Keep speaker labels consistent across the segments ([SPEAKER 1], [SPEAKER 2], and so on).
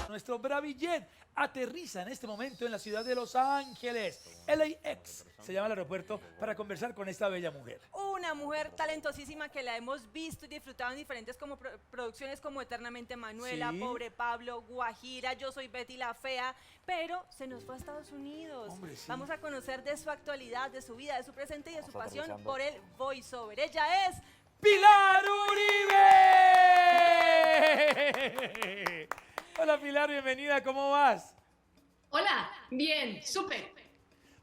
[SPEAKER 1] Nuestro Bravijet aterriza en este momento en la ciudad de Los Ángeles. LAX se llama el aeropuerto para conversar con esta bella mujer.
[SPEAKER 2] Una mujer talentosísima que la hemos visto y disfrutado en diferentes producciones como Eternamente Manuela,
[SPEAKER 1] Sí.
[SPEAKER 2] Pobre Pablo, Guajira, Yo Soy Betty la Fea, pero se nos fue a Estados Unidos.
[SPEAKER 1] Hombre, sí.
[SPEAKER 2] Vamos a conocer de su actualidad, de su vida, de su presente y de su pasión
[SPEAKER 3] aterrizando.
[SPEAKER 2] por el voiceover. Ella es
[SPEAKER 1] ¡Pilar Uribe! Hola Pilar, bienvenida, ¿cómo vas?
[SPEAKER 4] Hola, bien, súper.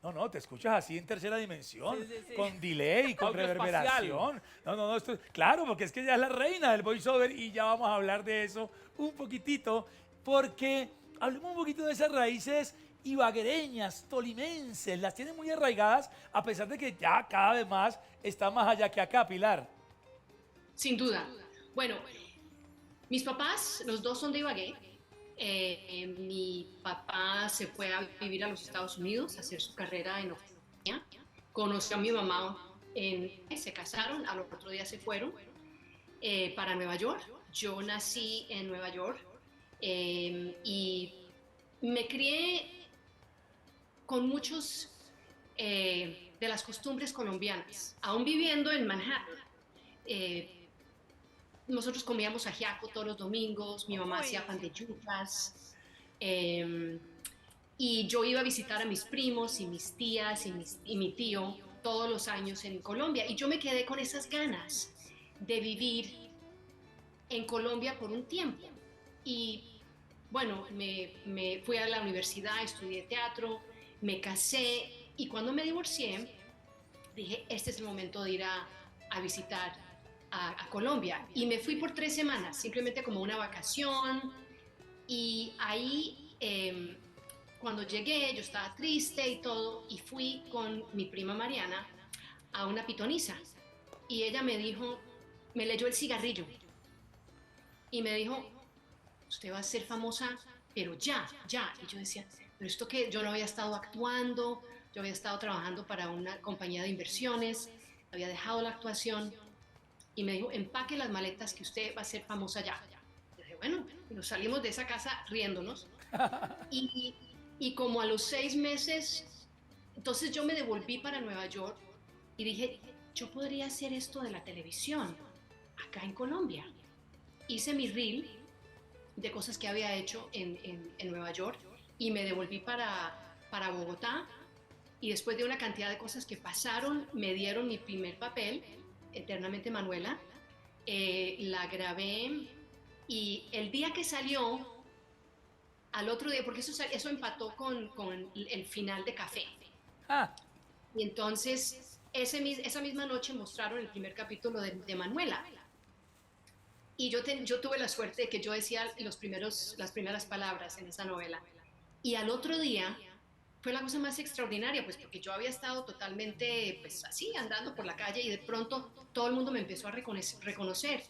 [SPEAKER 1] No, te escuchas así en tercera dimensión,
[SPEAKER 2] Sí.
[SPEAKER 1] con delay, con
[SPEAKER 5] Audio
[SPEAKER 1] reverberación. No, esto, claro, porque es que ella es la reina del voiceover y ya vamos a hablar de eso un poquitito, porque hablemos un poquito de esas raíces ibaguereñas, tolimenses, las tienen muy arraigadas, a pesar de que ya cada vez más está más allá que acá, Pilar.
[SPEAKER 4] Sin duda. Bueno, mis papás, los dos son de Ibagué. Mi papá se fue a vivir a los Estados Unidos a hacer su carrera en oficina. Conoció a mi mamá, se casaron, al otro día se fueron para Nueva York. Yo nací en Nueva York y me crié con muchos de las costumbres colombianas, aún viviendo en Manhattan. Nosotros comíamos ajiaco todos los domingos, mi mamá hacía pan de yucas, y yo iba a visitar a mis primos y mis tías y mi tío todos los años en Colombia, y yo me quedé con esas ganas de vivir en Colombia por un tiempo. Y bueno, me fui a la universidad, estudié teatro, me casé, y cuando me divorcié, dije, este es el momento de ir a visitar a Colombia, y me fui por 3 semanas, simplemente como una vacación. Y ahí cuando llegué yo estaba triste y todo, y fui con mi prima Mariana a una pitoniza, y ella me dijo, me leyó el cigarrillo y me dijo, usted va a ser famosa, pero ya. Y yo decía, pero esto que yo no había estado actuando, yo había estado trabajando para una compañía de inversiones, había dejado la actuación. Y me dijo, empaque las maletas que usted va a ser famosa ya. Y dije, bueno, y nos salimos de esa casa riéndonos. Y como a los 6 meses, entonces yo me devolví para Nueva York y dije, yo podría hacer esto de la televisión acá en Colombia. Hice mi reel de cosas que había hecho en Nueva York y me devolví para Bogotá. Y después de una cantidad de cosas que pasaron, me dieron mi primer papel, Eternamente Manuela. La grabé, y el día que salió, al otro día, porque eso empató con el final de Café.
[SPEAKER 1] Ah,
[SPEAKER 4] Y entonces esa misma noche mostraron el primer capítulo de Manuela. Y yo tuve la suerte de que yo decía las primeras palabras en esa novela. Y al otro día fue la cosa más extraordinaria, pues porque yo había estado totalmente, pues así, andando por la calle, y de pronto todo el mundo me empezó a reconocer.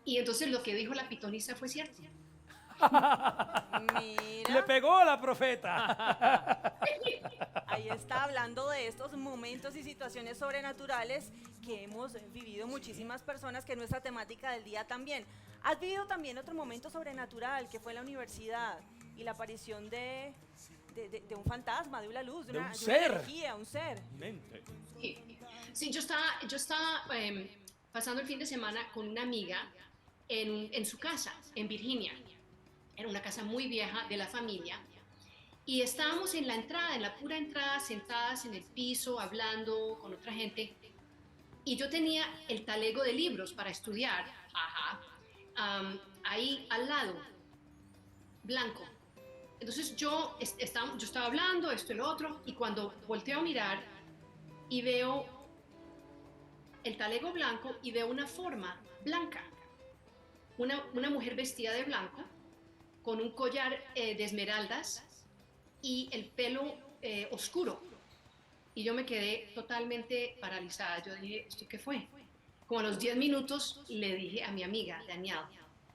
[SPEAKER 4] Y entonces lo que dijo la pitoniza fue cierto.
[SPEAKER 1] le
[SPEAKER 2] Mira,
[SPEAKER 1] pegó a la profeta.
[SPEAKER 2] ahí está hablando de estos momentos y situaciones sobrenaturales que hemos vivido muchísimas personas, que es nuestra temática del día también. Has vivido también otro momento sobrenatural, que fue la universidad y la aparición de un fantasma, de una luz,
[SPEAKER 1] De un
[SPEAKER 2] una
[SPEAKER 1] ser.
[SPEAKER 2] energía, un ser.
[SPEAKER 5] Mente.
[SPEAKER 4] Sí, yo estaba pasando el fin de semana con una amiga en su casa, en Virginia. Era una casa muy vieja de la familia. Y estábamos en la entrada, en la pura entrada, sentadas en el piso, hablando con otra gente. Y yo tenía el talego de libros para estudiar, ahí al lado, blanco. Entonces yo estaba hablando, esto y lo otro, y cuando volteo a mirar y veo el talego blanco y veo una forma blanca, una mujer vestida de blanco, con un collar de esmeraldas y el pelo oscuro. Y yo me quedé totalmente paralizada. Yo dije, ¿esto qué fue? Como a los 10 minutos le dije a mi amiga, Danielle,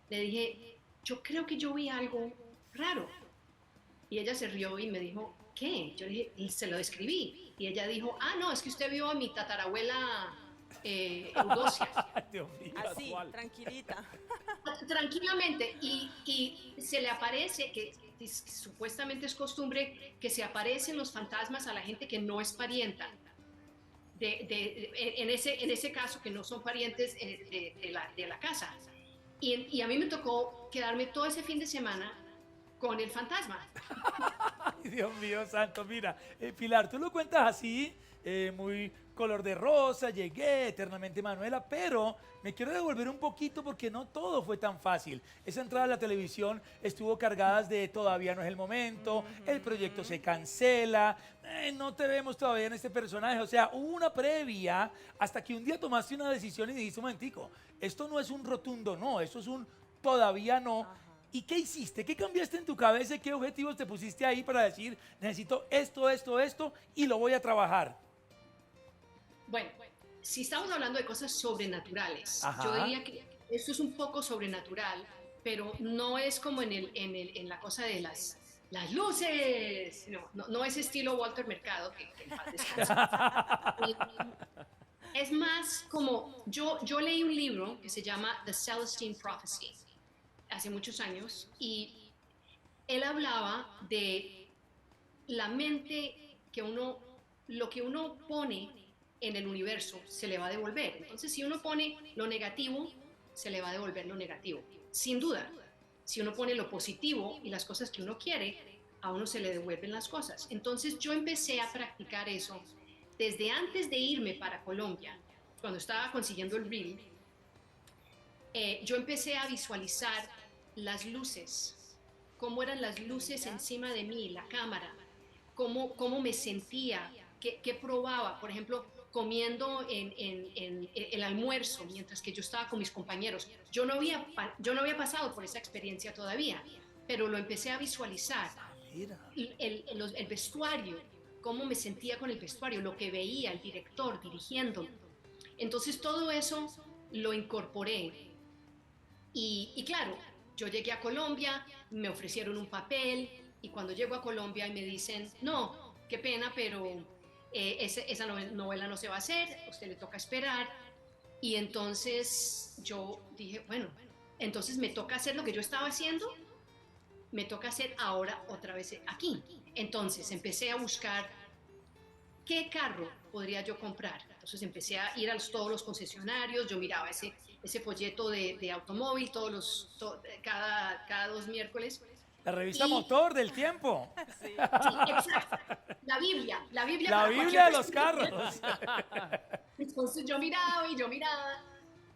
[SPEAKER 4] le dije, yo creo que yo vi algo raro. Y ella se rió y me dijo, ¿qué? Yo le dije, y se lo describí. Y ella dijo, no, es que usted vio a mi tatarabuela Eudocia.
[SPEAKER 1] Dios mío.
[SPEAKER 2] Así,
[SPEAKER 5] Casual.
[SPEAKER 2] tranquilita.
[SPEAKER 4] tranquilamente, y se le aparece, que supuestamente es costumbre, que se aparecen los fantasmas a la gente que no es parienta. En ese caso, que no son parientes de la casa. Y a mí me tocó quedarme todo ese fin de semana con el fantasma.
[SPEAKER 1] Ay, Dios mío santo, mira, Pilar, tú lo cuentas así, muy color de rosa, llegué eternamente Manuela, pero me quiero devolver un poquito porque no todo fue tan fácil. Esa entrada a la televisión estuvo cargada de todavía no es el momento, el proyecto se cancela, no te vemos todavía en este personaje, o sea, hubo una previa hasta que un día tomaste una decisión y dijiste, un momentico, esto no es un rotundo no, esto es un todavía no. ¿Y qué hiciste? ¿Qué cambiaste en tu cabeza? ¿Qué objetivos te pusiste ahí para decir, necesito esto, esto, esto y lo voy a trabajar?
[SPEAKER 4] Bueno, si estamos hablando de cosas sobrenaturales, yo
[SPEAKER 1] Ajá.
[SPEAKER 4] diría que esto es un poco sobrenatural, pero no es como en la cosa de las luces, no es estilo Walter Mercado, que en paz descanse. Es más como, yo leí un libro que se llama The Celestine Prophecy hace muchos años, y él hablaba de la mente que uno, lo que uno pone en el universo se le va a devolver. Entonces, si uno pone lo negativo, se le va a devolver lo negativo, sin duda. Si uno pone lo positivo y las cosas que uno quiere, a uno se le devuelven las cosas. Entonces, yo empecé a practicar eso desde antes de irme para Colombia, cuando estaba consiguiendo el reel. Yo empecé a visualizar las luces, cómo eran las luces encima de mí, la cámara, cómo me sentía, qué probaba, por ejemplo, comiendo en el almuerzo mientras que yo estaba con mis compañeros. Yo no había pasado por esa experiencia todavía, pero lo empecé a visualizar.
[SPEAKER 1] Ah, mira.
[SPEAKER 4] El vestuario, cómo me sentía con el vestuario, lo que veía, el director dirigiendo. Entonces todo eso lo incorporé. Y claro, yo llegué a Colombia, me ofrecieron un papel, y cuando llego a Colombia y me dicen, no, qué pena, pero esa novela no se va a hacer, a usted le toca esperar. Y entonces yo dije, bueno, entonces me toca hacer lo que yo estaba haciendo, me toca hacer ahora otra vez aquí. Entonces empecé a buscar qué carro podría yo comprar. Entonces empecé a ir a todos los concesionarios, yo miraba ese folleto de automóvil cada 2 miércoles.
[SPEAKER 1] La revista
[SPEAKER 4] Y
[SPEAKER 1] Motor del Tiempo.
[SPEAKER 2] Sí.
[SPEAKER 4] sí, exacto, la Biblia
[SPEAKER 1] La
[SPEAKER 4] para cualquier
[SPEAKER 1] Biblia de los
[SPEAKER 4] persona.
[SPEAKER 1] carros.
[SPEAKER 4] Entonces yo miraba y yo miraba,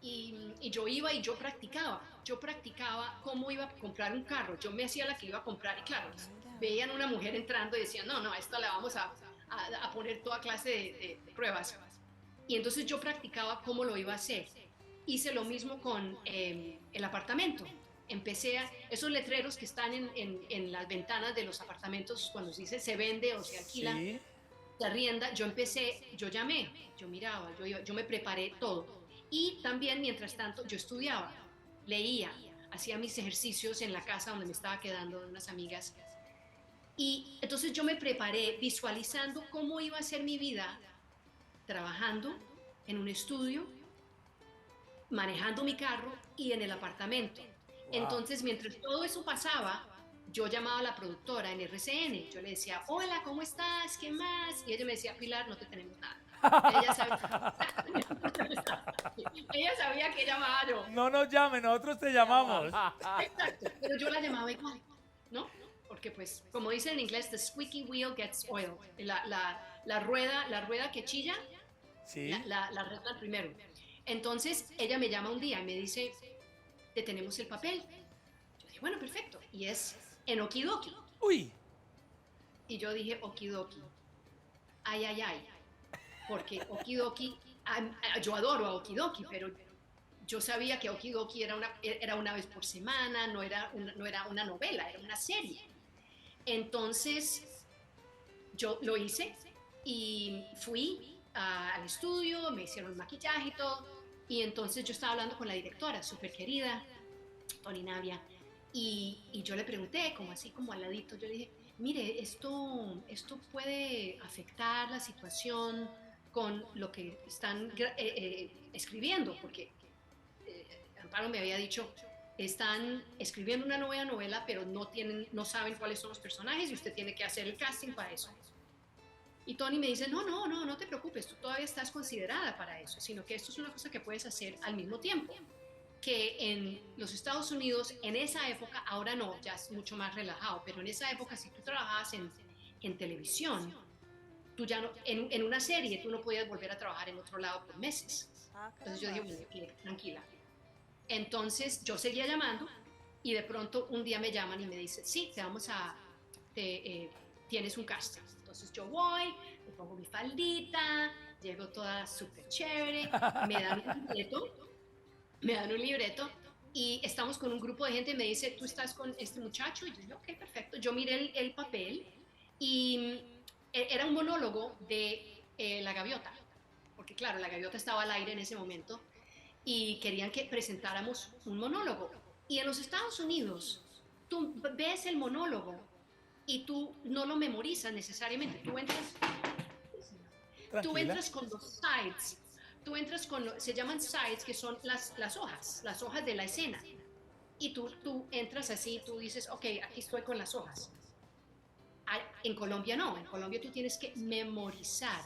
[SPEAKER 4] y yo iba y yo practicaba cómo iba a comprar un carro, yo me hacía la que iba a comprar, y claro, veían una mujer entrando y decían, no, a esta le vamos a poner toda clase de pruebas. Y entonces yo practicaba cómo lo iba a hacer. Hice lo mismo con el apartamento. Empecé esos letreros que están en las ventanas de los apartamentos cuando se dice se vende o se alquila,
[SPEAKER 1] Sí.
[SPEAKER 4] se arrienda. Yo llamé, yo miraba, yo me preparé todo. Y también, mientras tanto, yo estudiaba, leía, hacía mis ejercicios en la casa donde me estaba quedando de unas amigas. Y entonces yo me preparé visualizando cómo iba a ser mi vida trabajando en un estudio, manejando mi carro y en el apartamento.
[SPEAKER 1] Wow.
[SPEAKER 4] Entonces, mientras todo eso pasaba, yo llamaba a la productora en RCN. Yo le decía, hola, ¿cómo estás? ¿Qué más? Y ella me decía, Pilar, no te tenemos nada. Ella sabía, ella sabía que llamaba yo.
[SPEAKER 1] No nos llamen, nosotros te llamamos.
[SPEAKER 4] Exacto, pero yo la llamaba igual, ¿no? Porque pues, como dice en inglés, the squeaky wheel gets oiled. La rueda que chilla,
[SPEAKER 1] Sí.
[SPEAKER 4] la arreglan primero. Entonces, ella me llama un día y me dice, te tenemos el papel. Yo dije, bueno, perfecto. Y es en Okidoki.
[SPEAKER 1] Uy.
[SPEAKER 4] Y yo dije, Okidoki. Ay, ay, ay. Porque Okidoki, yo adoro a Okidoki, pero yo sabía que Okidoki era una vez por semana, no era una novela, era una serie. Entonces, yo lo hice y fui al estudio, me hicieron el maquillaje y todo. Y entonces yo estaba hablando con la directora, súper querida, Tony Navia, y yo le pregunté, como así, como al ladito, yo le dije, mire, esto puede afectar la situación con lo que están escribiendo, porque Amparo me había dicho, están escribiendo una nueva novela, pero no saben cuáles son los personajes y usted tiene que hacer el casting para eso. Y Tony me dice, no te preocupes, tú todavía estás considerada para eso, sino que esto es una cosa que puedes hacer al mismo tiempo. Que en los Estados Unidos, en esa época, ahora no, ya es mucho más relajado, pero en esa época, si tú trabajabas en televisión, tú ya no, en una serie, tú no podías volver a trabajar en otro lado por meses. Entonces yo dije, bueno, tranquila. Entonces yo seguía llamando y de pronto un día me llaman y me dicen, sí, tienes un casting. Entonces yo voy, me pongo mi faldita, llego toda súper chévere, me dan un libreto y estamos con un grupo de gente y me dice, ¿tú estás con este muchacho? Y yo digo, ok, perfecto. Yo miré el papel y era un monólogo de La Gaviota, porque claro, La Gaviota estaba al aire en ese momento y querían que presentáramos un monólogo. Y en los Estados Unidos, tú ves el monólogo y tú no lo memorizas necesariamente, tú entras con los sides, se llaman sides, que son las hojas de la escena. Y tú entras así, tú dices, ok, aquí estoy con las hojas. En Colombia no, en Colombia tú tienes que memorizar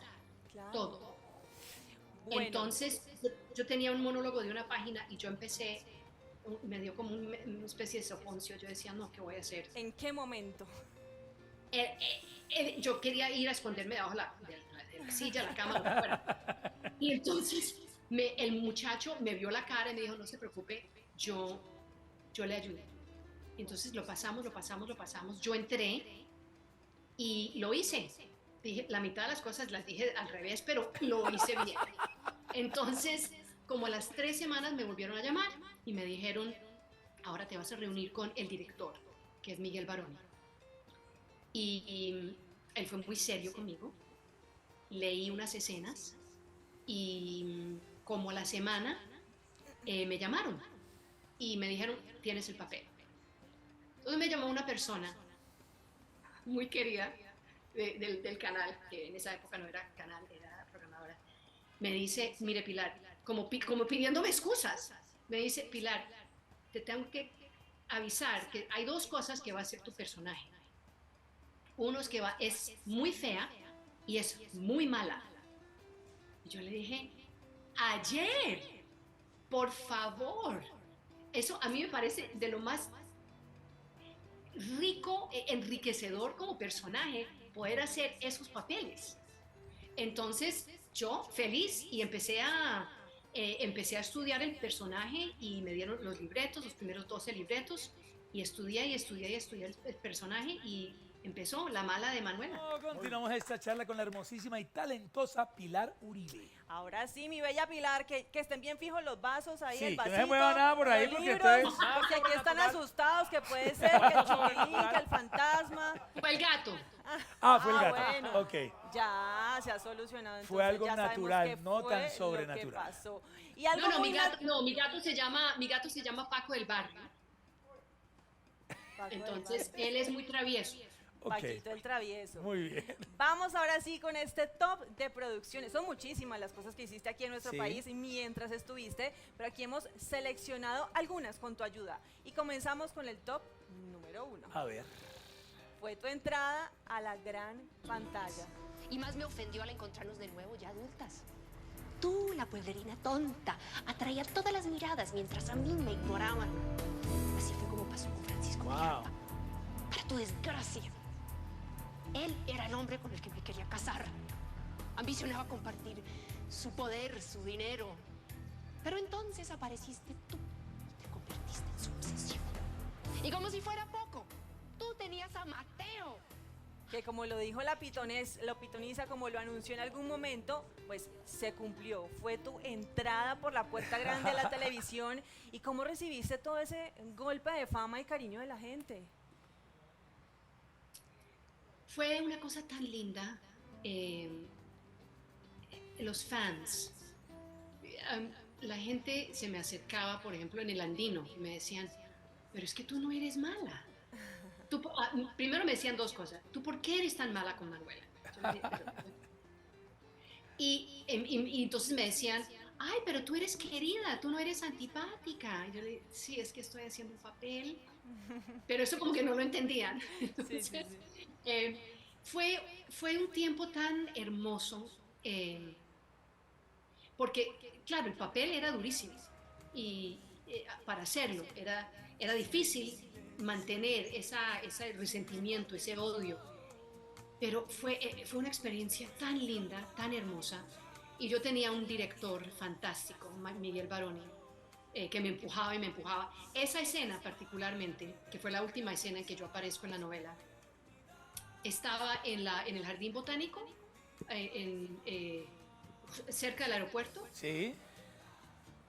[SPEAKER 4] todo. Bueno. Entonces, yo tenía un monólogo de una página y yo empecé, me dio como una especie de soponcio, yo decía, no, ¿qué voy a hacer?
[SPEAKER 2] ¿En qué momento?
[SPEAKER 4] Yo quería ir a esconderme debajo de la silla, la cama, lo que fuera. Y entonces el muchacho me vio la cara y me dijo, no se preocupe, yo le ayudé. Entonces lo pasamos. Yo entré y lo hice. Dije, la mitad de las cosas las dije al revés, pero lo hice bien. Entonces, como a las 3 semanas me volvieron a llamar y me dijeron, ahora te vas a reunir con el director, que es Miguel Baroni. Y él fue muy serio conmigo. Leí unas escenas y como a la semana me llamaron y me dijeron, tienes el papel. Entonces me llamó una persona muy querida del canal, que en esa época no era canal, era programadora. Me dice, mire Pilar, como pidiéndome excusas, me dice, Pilar, te tengo que avisar que hay 2 cosas que va a hacer tu personaje. Uno es que es muy fea y es muy mala. Y yo le dije, ayer, por favor. Eso a mí me parece de lo más rico, enriquecedor como personaje, poder hacer esos papeles. Entonces yo feliz y empecé a estudiar el personaje y me dieron los libretos, los primeros 12 libretos, y estudié el personaje y empezó La Mala de Manuela.
[SPEAKER 1] Continuamos esta charla con la hermosísima y talentosa Pilar Uribe.
[SPEAKER 2] Ahora sí, mi bella Pilar, que estén bien fijos los vasos ahí,
[SPEAKER 1] Sí,
[SPEAKER 2] el vasito,
[SPEAKER 1] que no se mueva nada por ahí
[SPEAKER 2] los
[SPEAKER 1] porque
[SPEAKER 2] libros,
[SPEAKER 1] ustedes...
[SPEAKER 2] porque aquí están asustados, que puede ser que el chupilín, que el fantasma.
[SPEAKER 4] Fue el gato.
[SPEAKER 1] Fue el gato.
[SPEAKER 2] Bueno,
[SPEAKER 1] Ok.
[SPEAKER 2] Ya se ha solucionado. Entonces,
[SPEAKER 1] Fue algo
[SPEAKER 2] ya sabemos
[SPEAKER 1] natural,
[SPEAKER 2] qué
[SPEAKER 1] no
[SPEAKER 2] fue
[SPEAKER 1] tan
[SPEAKER 2] lo que
[SPEAKER 1] sobrenatural.
[SPEAKER 2] pasó. Y algo
[SPEAKER 4] No,
[SPEAKER 2] muy
[SPEAKER 4] mi gato se llama Paco del Barrio. Entonces, él es muy travieso.
[SPEAKER 1] Okay.
[SPEAKER 2] Paquito el travieso.
[SPEAKER 1] Muy bien.
[SPEAKER 2] Vamos ahora sí con este top de producciones. Son muchísimas las cosas que hiciste aquí en nuestro país mientras estuviste, pero aquí hemos seleccionado algunas con tu ayuda. Y comenzamos con el top número 1.
[SPEAKER 1] A ver.
[SPEAKER 2] Fue tu entrada a la gran pantalla.
[SPEAKER 3] Y más me ofendió al encontrarnos de nuevo ya adultas. Tú, la pueblerina tonta, atraía todas las miradas mientras a mí me ignoraban. Así fue como pasó con Francisco Villalba. Para tu desgracia, él era el hombre con el que me quería casar. Ambicionaba compartir su poder, su dinero. Pero entonces apareciste tú y te convertiste en su obsesión. Y como si fuera poco, tú tenías a Mateo.
[SPEAKER 2] Que como lo dijo la pitoniza, como lo anunció en algún momento, pues se cumplió. Fue tu entrada por la puerta grande de la televisión. ¿Y cómo recibiste todo ese golpe de fama y cariño de la gente?
[SPEAKER 4] Fue una cosa tan linda. Los fans. La gente se me acercaba, por ejemplo, en el Andino, y me decían, pero es que tú no eres mala. Primero me decían 2 cosas. ¿Tú por qué eres tan mala con Manuela? Y entonces me decían, ay, pero tú eres querida, tú no eres antipática. Y yo le, sí, es que estoy haciendo un papel, pero eso como que no lo entendían.
[SPEAKER 2] Sí, sí,
[SPEAKER 4] Entonces,
[SPEAKER 2] sí.
[SPEAKER 4] eh, fue, fue un tiempo tan hermoso, eh, porque, claro, el papel era durísimo y para hacerlo era difícil mantener ese resentimiento, ese odio, pero fue una experiencia tan linda, tan hermosa. Y yo tenía un director fantástico, Miguel Baroni, que me empujaba y me empujaba. Esa escena particularmente, que fue la última escena en que yo aparezco en la novela, estaba en el jardín botánico, cerca del aeropuerto.
[SPEAKER 1] Sí,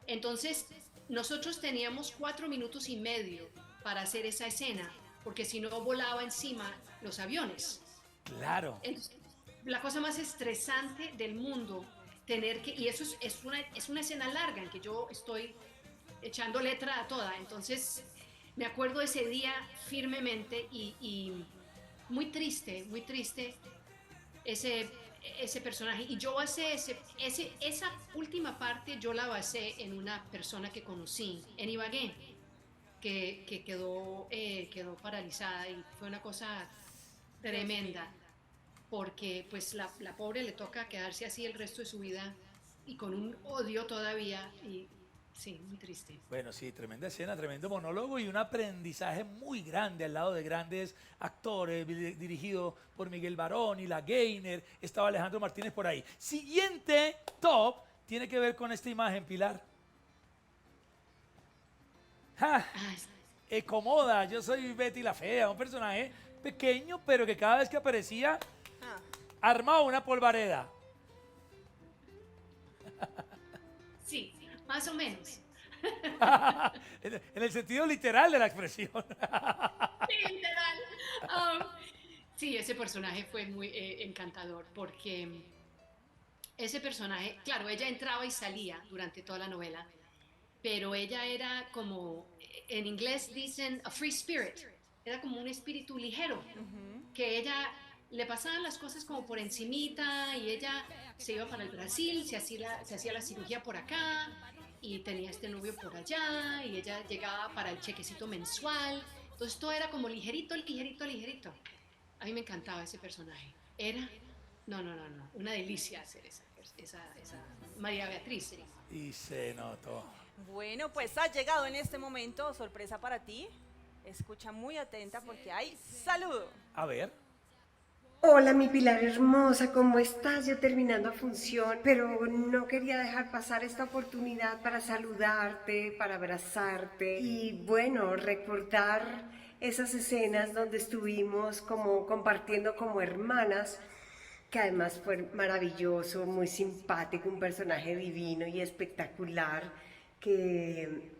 [SPEAKER 4] Entonces, nosotros teníamos 4 minutos y medio para hacer esa escena, porque si no volaba encima los aviones.
[SPEAKER 1] claro.
[SPEAKER 4] Entonces, la cosa más estresante del mundo, tener que, y eso es una escena larga en que yo estoy echando letra a toda, entonces me acuerdo de ese día firmemente y muy triste ese, ese personaje. Y yo basé esa última parte, yo la basé en una persona que conocí en Ibagué, que quedó paralizada y fue una cosa tremenda, porque pues la pobre le toca quedarse así el resto de su vida y con un odio todavía y sí, muy triste.
[SPEAKER 1] Bueno, sí, tremenda escena, tremendo monólogo y un aprendizaje muy grande al lado de grandes actores, dirigido por Miguel Barón y La Gainer, estaba Alejandro Martínez por ahí. Siguiente top tiene que ver con esta imagen, Pilar. ¡Ja!
[SPEAKER 4] Ah,
[SPEAKER 1] Ecomoda, yo soy Betty la Fea, un personaje pequeño, pero que cada vez que aparecía
[SPEAKER 2] Ah,
[SPEAKER 1] armaba una polvareda.
[SPEAKER 4] sí, más o menos.
[SPEAKER 1] En el sentido literal de la expresión.
[SPEAKER 4] Sí, literal. Um, sí, ese personaje fue muy encantador porque ese personaje, claro, ella entraba y salía durante toda la novela, pero ella era como, en inglés dicen a free spirit, era como un espíritu ligero, que ella le pasaban las cosas como por encimita y ella se iba para el Brasil, se hacía la cirugía por acá y tenía este novio por allá y ella llegaba para el chequecito mensual, entonces todo era como ligerito, ligerito, ligerito. A mí me encantaba ese personaje, era, no, una delicia hacer esa María Beatriz. Se llama.
[SPEAKER 1] Y se notó.
[SPEAKER 2] bueno, pues ha llegado en este momento, sorpresa para ti. Escucha muy atenta porque hay saludo.
[SPEAKER 1] A ver.
[SPEAKER 5] Hola, mi Pilar hermosa, ¿cómo estás? Yo terminando función, pero no quería dejar pasar esta oportunidad para saludarte, para abrazarte y bueno, recordar esas escenas donde estuvimos como compartiendo como hermanas, que además fue maravilloso, muy simpático, un personaje divino y espectacular que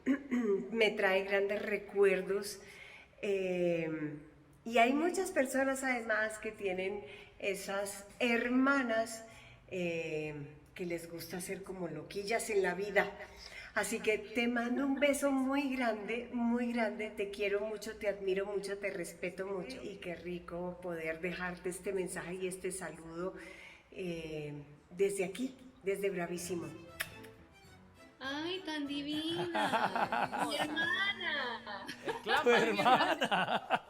[SPEAKER 5] me trae grandes recuerdos. Y hay muchas personas además que tienen esas hermanas que les gusta ser como loquillas en la vida. Así que te mando un beso muy grande, te quiero mucho, te admiro mucho, te respeto mucho y qué rico poder dejarte este mensaje y este saludo desde aquí, desde Bravísimo.
[SPEAKER 4] Ay, tan divina, mi hermana.
[SPEAKER 1] Tu hermana.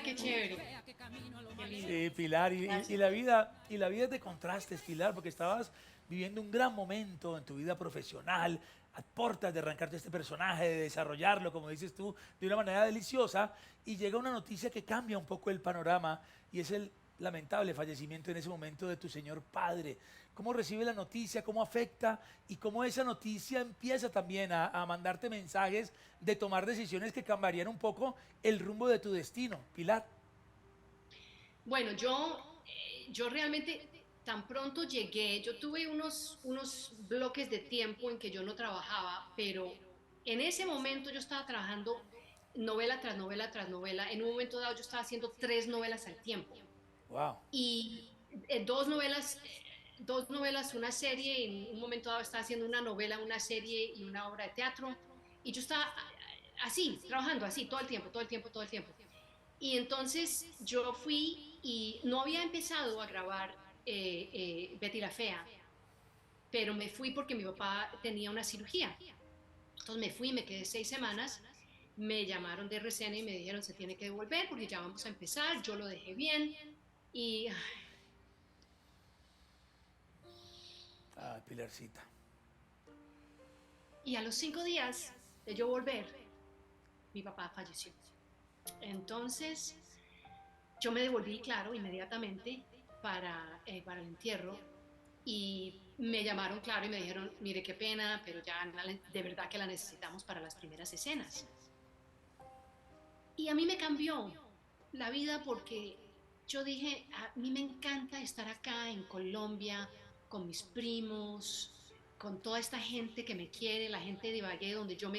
[SPEAKER 4] Qué chévere. Qué lindo.
[SPEAKER 1] Sí, Pilar, y la vida es de contrastes, Pilar, porque estabas viviendo un gran momento en tu vida profesional, a puertas de arrancarte este personaje, de desarrollarlo, como dices tú, de una manera deliciosa, y llega una noticia que cambia un poco el panorama, y es el lamentable fallecimiento en ese momento de tu señor padre. ¿Cómo recibe la noticia? ¿Cómo afecta? Y cómo esa noticia empieza también a mandarte mensajes de tomar decisiones que cambiarían un poco el rumbo de tu destino, Pilar.
[SPEAKER 4] Bueno, yo realmente tan pronto llegué, yo tuve unos bloques de tiempo en que yo no trabajaba, pero en ese momento yo estaba trabajando novela tras novela tras novela. En un momento dado yo estaba haciendo 3 novelas al tiempo.
[SPEAKER 1] Wow.
[SPEAKER 4] Y dos novelas, una serie, y en un momento dado estaba haciendo una novela, una serie y una obra de teatro. Y yo estaba así, trabajando así, todo el tiempo, todo el tiempo, todo el tiempo. Y entonces yo fui y no había empezado a grabar Betty la Fea, pero me fui porque mi papá tenía una cirugía. Entonces me fui, me quedé 6 semanas, me llamaron de RCN y me dijeron se tiene que devolver porque ya vamos a empezar, yo lo dejé bien y
[SPEAKER 1] Ah, Pilarcita.
[SPEAKER 4] a los 5 días de yo volver, mi papá falleció. Entonces yo me devolví, claro, inmediatamente para el entierro y me llamaron, claro, y me dijeron, mire qué pena, pero ya de verdad que la necesitamos para las primeras escenas. Y a mí me cambió la vida porque yo dije, a mí me encanta estar acá en Colombia con mis primos, con toda esta gente que me quiere, la gente de Ibagué, donde yo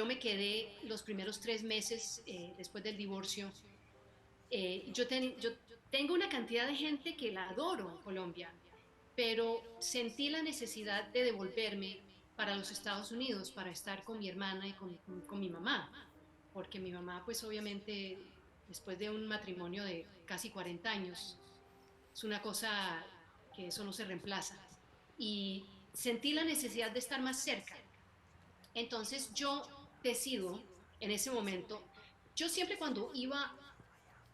[SPEAKER 4] me quedé los primeros 3 meses después del divorcio. Yo tengo una cantidad de gente que la adoro en Colombia, pero sentí la necesidad de devolverme para los Estados Unidos para estar con mi hermana y con mi mamá, porque mi mamá pues obviamente después de un matrimonio de casi 40 años es una cosa que eso no se reemplaza y sentí la necesidad de estar más cerca. Entonces yo decido en ese momento, yo siempre cuando iba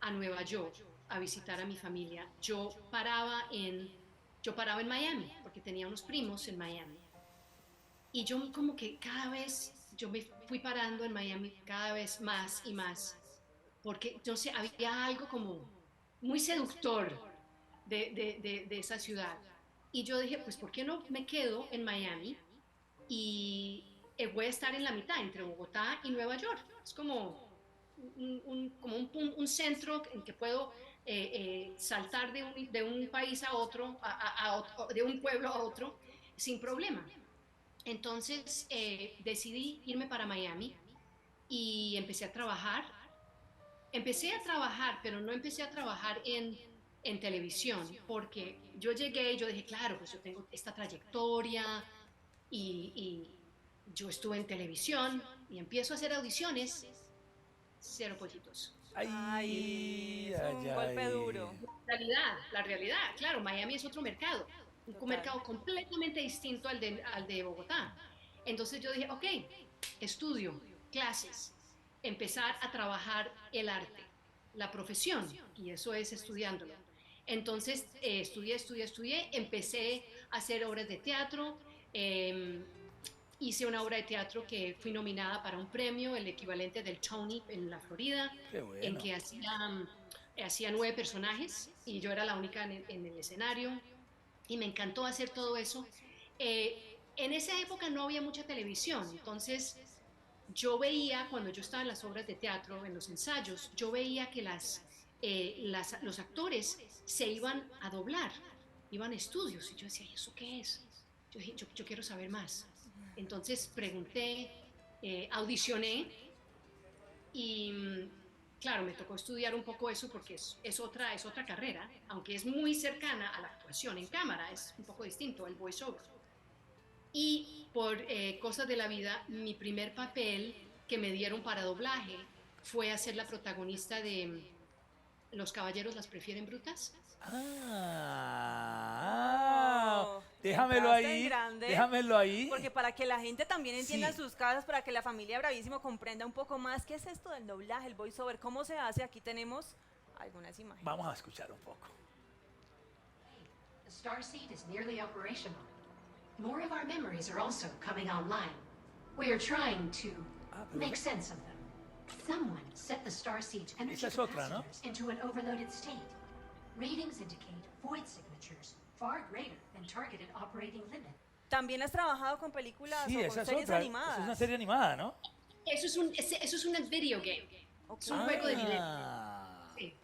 [SPEAKER 4] a Nueva York a visitar a mi familia, yo paraba en Miami, porque tenía unos primos en Miami. Y yo como que cada vez, yo me fui parando en Miami cada vez más y más, porque yo sé, había algo como muy seductor de esa ciudad. Y yo dije, pues, ¿por qué no me quedo en Miami y voy a estar en la mitad, entre Bogotá y Nueva York? Es como un centro en que puedo saltar de un país a otro, de un pueblo a otro, sin problema. Entonces decidí irme para Miami y empecé a trabajar. Empecé a trabajar, pero no empecé a trabajar en televisión, porque yo llegué y yo dije, claro, pues yo tengo esta trayectoria y yo estuve en televisión y empiezo a hacer audiciones, 0 pollitos.
[SPEAKER 1] Ay,
[SPEAKER 2] Ay, es un
[SPEAKER 1] ay,
[SPEAKER 2] golpe
[SPEAKER 1] ay.
[SPEAKER 2] duro.
[SPEAKER 4] La realidad, claro, Miami es otro mercado, un
[SPEAKER 2] Total.
[SPEAKER 4] mercado completamente distinto al de Bogotá. Entonces yo dije, ok, estudio, clases, empezar a trabajar el arte, la profesión, y eso es estudiándolo. Entonces estudié, empecé a hacer obras de teatro, hice una obra de teatro que fui nominada para un premio, el equivalente del Tony en la Florida,
[SPEAKER 1] Qué
[SPEAKER 4] en
[SPEAKER 1] bueno.
[SPEAKER 4] que hacía 9 personajes y yo era la única en el escenario y me encantó hacer todo eso. En esa época no había mucha televisión, entonces yo veía, cuando yo estaba en las obras de teatro, en los ensayos, yo veía que los actores se iban a doblar, iban a estudios y yo decía, ¿y eso qué es? Yo dije, yo quiero saber más. Entonces pregunté, audicioné y claro, me tocó estudiar un poco eso porque es otra carrera, aunque es muy cercana a la actuación en cámara, es un poco distinto el voiceover. Y por cosas de la vida, mi primer papel que me dieron para doblaje fue hacer la protagonista de Los caballeros las prefieren brutas.
[SPEAKER 1] Ah,
[SPEAKER 2] Oh,
[SPEAKER 1] déjamelo
[SPEAKER 2] entraste en
[SPEAKER 1] ahí,
[SPEAKER 2] grande.
[SPEAKER 1] déjamelo ahí.
[SPEAKER 2] Porque para que la gente también entienda
[SPEAKER 1] Sí.
[SPEAKER 2] sus casas, para que la familia Bravísimo comprenda un poco más qué es esto del doblaje, el voiceover, cómo se hace. Aquí tenemos algunas imágenes.
[SPEAKER 1] Vamos a escuchar un poco.
[SPEAKER 6] The Starseed is nearly operational. More of our memories are also coming online. We are trying to make sense of them. Someone set the Starseed's energy
[SPEAKER 1] Esa es otra, ¿no?
[SPEAKER 6] capacitors into an overloaded state. Readings indicate void signatures far greater than targeted operating limit.
[SPEAKER 2] También has trabajado con películas
[SPEAKER 1] Sí,
[SPEAKER 2] o
[SPEAKER 1] esa
[SPEAKER 2] con
[SPEAKER 1] es
[SPEAKER 2] series
[SPEAKER 1] otra.
[SPEAKER 2] animadas.
[SPEAKER 1] Esa es una serie animada, ¿no?
[SPEAKER 4] Eso es un video game.
[SPEAKER 2] Ok.
[SPEAKER 4] Es un juego de video.
[SPEAKER 1] Ah.
[SPEAKER 4] Sí.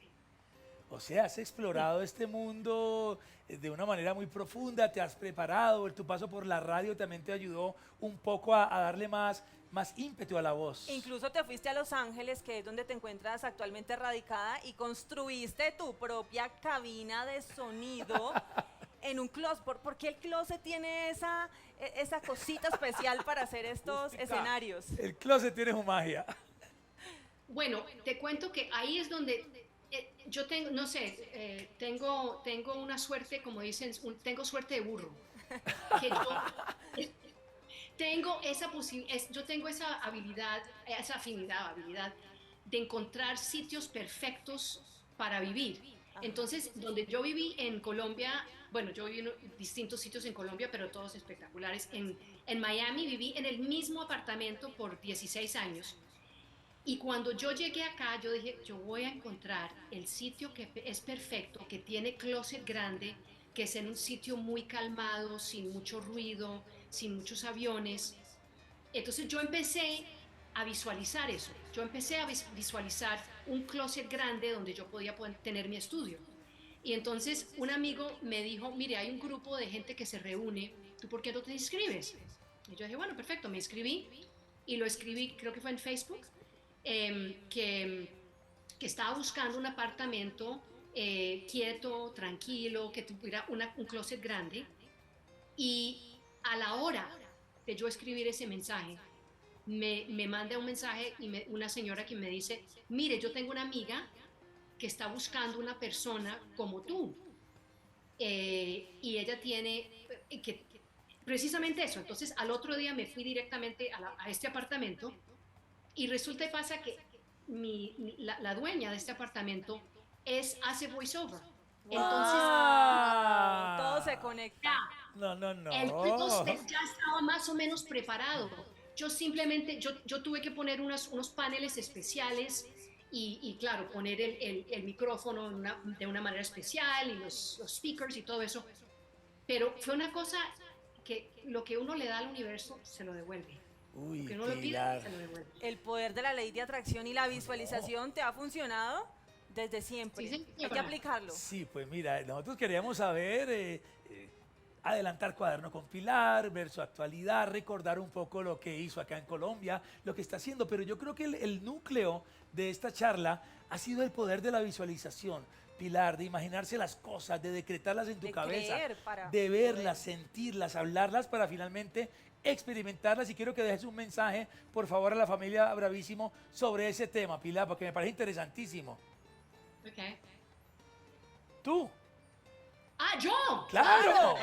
[SPEAKER 1] O sea, has explorado este mundo de una manera muy profunda, te has preparado, tu paso por la radio también te ayudó un poco a darle más ímpetu a la voz.
[SPEAKER 2] Incluso te fuiste a Los Ángeles, que es donde te encuentras actualmente radicada, y construiste tu propia cabina de sonido en un closet. ¿Por qué el closet tiene esa cosita especial para hacer estos escenarios?
[SPEAKER 1] El closet tiene su magia.
[SPEAKER 4] Bueno, te cuento que ahí es donde yo tengo, no sé, tengo una suerte, como dicen, tengo suerte de burro. que yo tengo esa habilidad, esa habilidad de encontrar sitios perfectos para vivir. Entonces, donde yo viví en Colombia, bueno, yo viví en distintos sitios en Colombia, pero todos espectaculares. En Miami viví en el mismo apartamento por 16 años. Y cuando yo llegué acá, yo dije, yo voy a encontrar el sitio que es perfecto, que tiene closet grande, que es en un sitio muy calmado, sin mucho ruido, sin muchos aviones. Entonces yo empecé a visualizar eso. Yo empecé a visualizar un closet grande donde yo podía tener mi estudio. Y entonces un amigo me dijo, mire, hay un grupo de gente que se reúne, ¿tú por qué no te inscribes? Y yo dije, bueno, perfecto, me inscribí y lo escribí, creo que fue en Facebook, que estaba buscando un apartamento quieto, tranquilo, que tuviera un closet grande. Y a la hora de yo escribir ese mensaje, me manda un mensaje y una señora que me dice, mire, yo tengo una amiga que está buscando una persona como tú. Y ella tiene, precisamente eso. Entonces al otro día me fui directamente a este apartamento y resulta y pasa que la dueña de este apartamento hace voiceover. Entonces,
[SPEAKER 2] Todo se conecta.
[SPEAKER 4] ya,
[SPEAKER 1] No, no, no.
[SPEAKER 4] el closet ya estaba más o menos preparado. Yo simplemente, yo tuve que poner unos paneles especiales y claro, poner el micrófono de una manera especial y los speakers y todo eso. Pero fue una cosa que lo que uno le da al universo se lo devuelve.
[SPEAKER 1] Uy,
[SPEAKER 4] Lo que uno le pide
[SPEAKER 1] Pilar.
[SPEAKER 4] se lo devuelve.
[SPEAKER 2] El poder de la ley de atracción y la visualización te ha funcionado desde siempre.
[SPEAKER 4] Sí, señora.
[SPEAKER 2] Hay que aplicarlo.
[SPEAKER 1] Sí, pues mira, nosotros queríamos saber, adelantar cuaderno con Pilar, ver su actualidad, recordar un poco lo que hizo acá en Colombia, lo que está haciendo, pero yo creo que el núcleo de esta charla ha sido el poder de la visualización. Pilar, de imaginarse las cosas, de decretarlas en tu
[SPEAKER 2] De
[SPEAKER 1] cabeza,
[SPEAKER 2] creer para
[SPEAKER 1] de verlas,
[SPEAKER 2] poder.
[SPEAKER 1] sentirlas, hablarlas para finalmente experimentarlas. Y quiero que dejes un mensaje, por favor, a la familia Bravísimo sobre ese tema, Pilar, porque me parece interesantísimo.
[SPEAKER 4] Okay.
[SPEAKER 1] Tú,
[SPEAKER 4] ¡Ah, yo!
[SPEAKER 1] claro,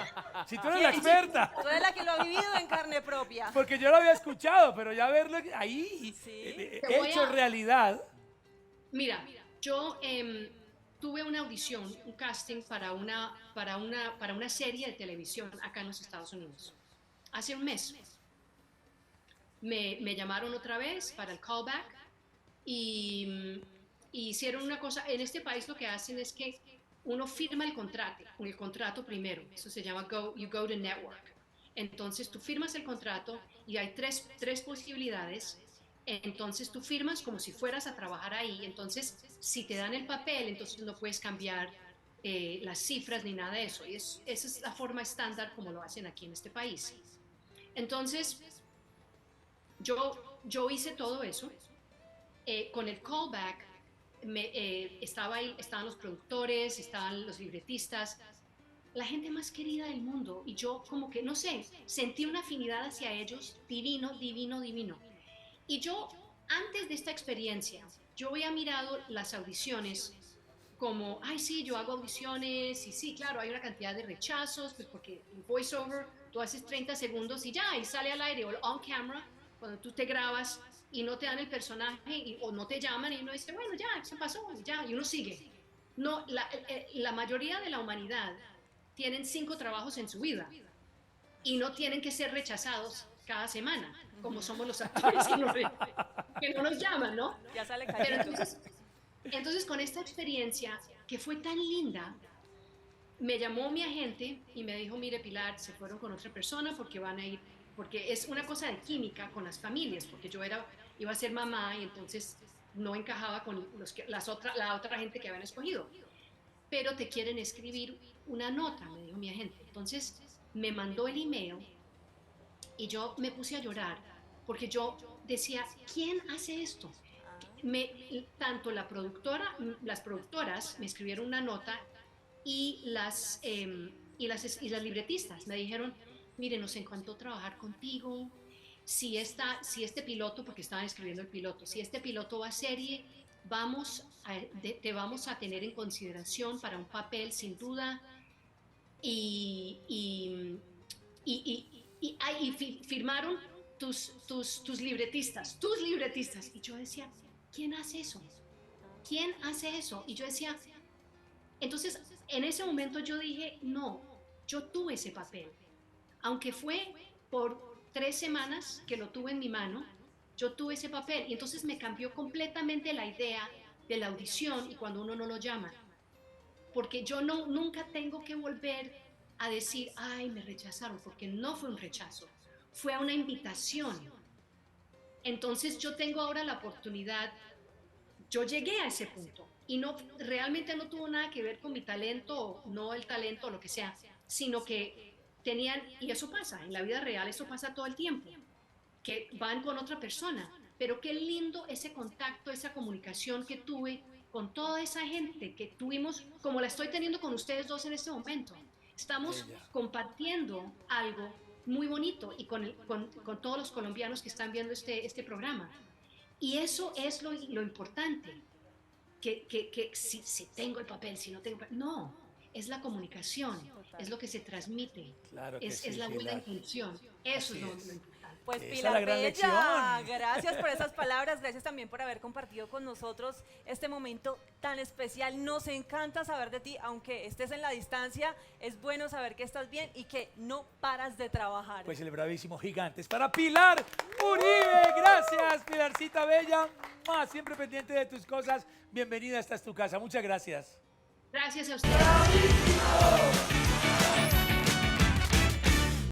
[SPEAKER 1] si tú eres la experta.
[SPEAKER 2] Tú eres la que lo ha vivido en carne propia.
[SPEAKER 1] Porque yo lo había escuchado, pero ya verlo ahí,
[SPEAKER 2] Sí.
[SPEAKER 4] Te voy
[SPEAKER 1] hecho
[SPEAKER 4] a-
[SPEAKER 1] realidad.
[SPEAKER 4] Mira, yo tuve una audición, un casting para una serie de televisión acá en los Estados Unidos. Hace un mes. Me llamaron otra vez para el callback y hicieron una cosa. En este país lo que hacen es que uno firma el contrato primero. Eso se llama you go to network. Entonces tú firmas el contrato y hay tres posibilidades. Entonces tú firmas como si fueras a trabajar ahí. Entonces, si te dan el papel, entonces no puedes cambiar las cifras ni nada de eso. Y esa es la forma estándar como lo hacen aquí en este país. Entonces, yo hice todo eso. Con el callback, estaban los productores, estaban los libretistas, la gente más querida del mundo. Y yo como que, no sé, sentí una afinidad hacia ellos, divino, divino, divino. Y yo, antes de esta experiencia, yo había mirado las audiciones como, ay, sí, yo hago audiciones, y sí, claro, hay una cantidad de rechazos, pues porque el voiceover, tú haces 30 segundos y ya, y sale al aire, o on camera, cuando tú te grabas y no te dan el personaje, o no te llaman, y uno dice, bueno, ya, se pasó, ya, y uno sigue. No, la mayoría de la humanidad tienen 5 trabajos en su vida, y no tienen que ser rechazados cada semana, como somos los actores que no nos llaman, ¿no?
[SPEAKER 2] Ya sale
[SPEAKER 4] Pero
[SPEAKER 2] caliente.
[SPEAKER 4] entonces con esta experiencia que fue tan linda, me llamó mi agente y me dijo, mire Pilar, se fueron con otra persona porque van a ir, porque es una cosa de química con las familias, porque yo iba a ser mamá y entonces no encajaba con la otra gente que habían escogido. Pero te quieren escribir una nota, me dijo mi agente. Entonces me mandó el email y yo me puse a llorar porque yo decía, ¿quién hace esto? Tanto las productoras me escribieron una nota y las libretistas me dijeron, mire, nos encantó trabajar contigo, si este piloto, porque estaban escribiendo el piloto, si este piloto va a serie, te vamos a tener en consideración para un papel sin duda, y firmaron tus libretistas. Y yo decía, ¿quién hace eso? ¿Quién hace eso? Y yo decía, entonces en ese momento yo dije, no, yo tuve ese papel. Aunque fue por 3 semanas que lo tuve en mi mano, yo tuve ese papel. Y entonces me cambió completamente la idea de la audición y cuando uno no lo llama. Porque yo nunca tengo que volver a decir, ay, me rechazaron, porque no fue un rechazo, fue una invitación. Entonces yo tengo ahora la oportunidad, yo llegué a ese punto y realmente no tuvo nada que ver con mi talento, no el talento o lo que sea, sino que tenían, y eso pasa, en la vida real eso pasa todo el tiempo, que van con otra persona, pero qué lindo ese contacto, esa comunicación que tuve con toda esa gente que tuvimos, como la estoy teniendo con ustedes dos en este momento. Estamos compartiendo algo muy bonito y con todos los colombianos que están viendo este programa. Y eso es lo importante, que si tengo el papel, si no tengo el papel, no, es la comunicación, es lo que se transmite,
[SPEAKER 1] Claro que sí,
[SPEAKER 4] es la buena
[SPEAKER 1] Pilar.
[SPEAKER 4] intención, eso
[SPEAKER 1] Así
[SPEAKER 4] es lo
[SPEAKER 1] es.
[SPEAKER 4] importante.
[SPEAKER 2] Pues
[SPEAKER 1] Esa es
[SPEAKER 2] Pilar
[SPEAKER 1] la gran
[SPEAKER 2] Bella,
[SPEAKER 1] lección.
[SPEAKER 2] gracias por esas palabras, gracias también por haber compartido con nosotros este momento tan especial. Nos encanta saber de ti, aunque estés en la distancia, es bueno saber que estás bien y que no paras de trabajar.
[SPEAKER 1] Pues el bravísimo Gigantes para Pilar Uribe. Gracias, Pilarcita Bella. Siempre pendiente de tus cosas. Bienvenida, esta es tu casa. Muchas gracias.
[SPEAKER 4] Gracias a ustedes.